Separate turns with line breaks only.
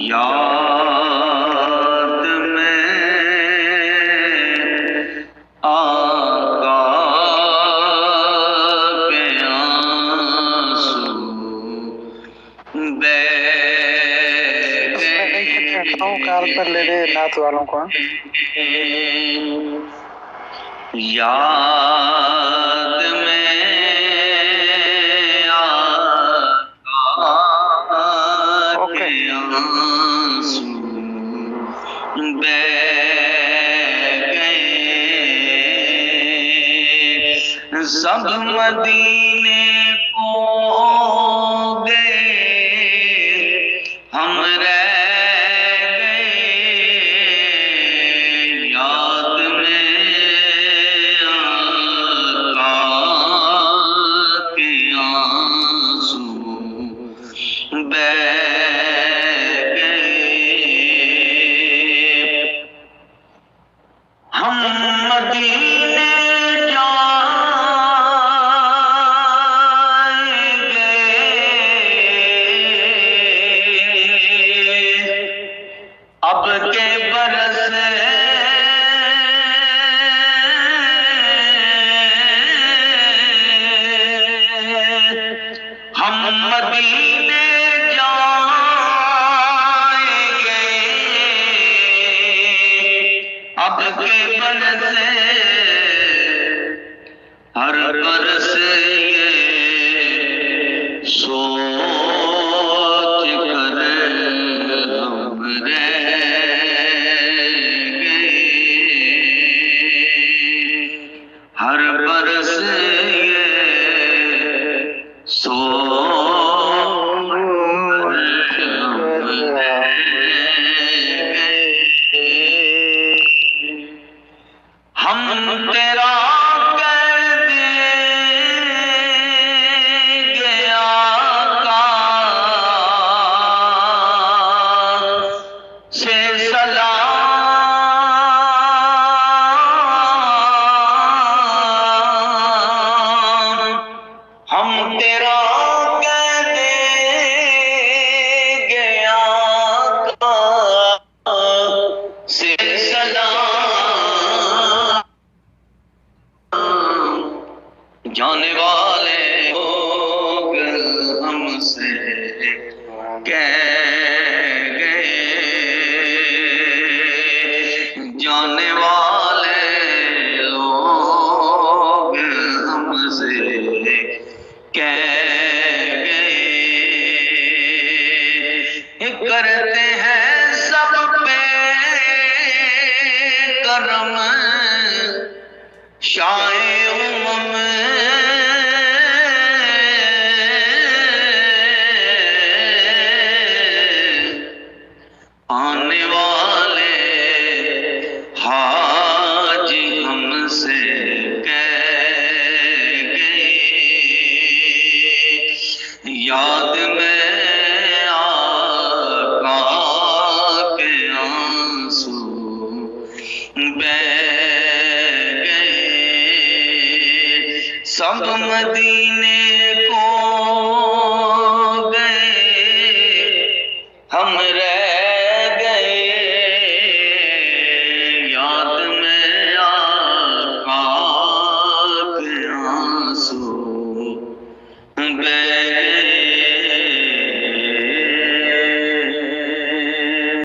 یاد میں آقا کے آنسو بہہ
کال پر لے لے نعت والوں کو.
یاد میں آقا کے آنسو بہہ گئے. سب مدینے کو گئے ہم رہ گئے. یاد میں آقا کے آنسو بہہ گئے. ہم مدینے اب کے برس ہم مدینے جائیں گے. اب کے برس ہر برس یہ سوچ کر ہم رہ گئے. ہر برس یہ سوچ کر ہم رہ گئے. ہم تیرا کہہ دیں گے آقا سے سلام. ہم تیرا کہہ دیں گے آقا سے سلام. جانے والے لوگ ہم سے کہہ گئے. جانے والے لوگ ہم سے کہہ گئے. کرتے ہیں سب پہ کرم شائع امم آنے والے حاجی ہم سے کہہ گئے. یاد میں آقا کے آنسو بہہ گئے. سب مدینے کو گئے ہم رہ گئے. یاد میں آقا کے آنسو بہہ